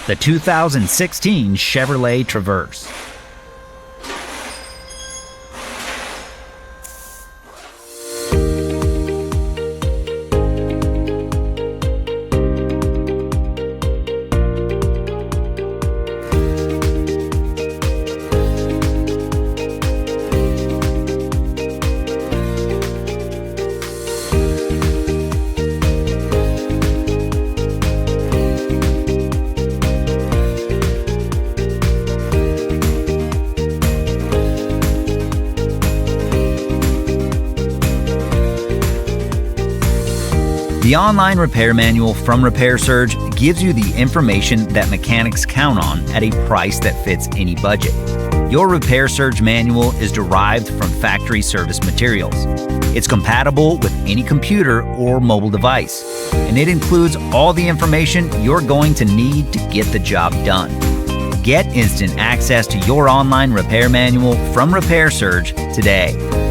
the 2016 Chevrolet Traverse. The online repair manual from Repair Surge gives you the information that mechanics count on at a price that fits any budget. Your Repair Surge manual is derived from factory service materials. It's compatible with any computer or mobile device, and it includes all the information you're going to need to get the job done. Get instant access to your online repair manual from Repair Surge today.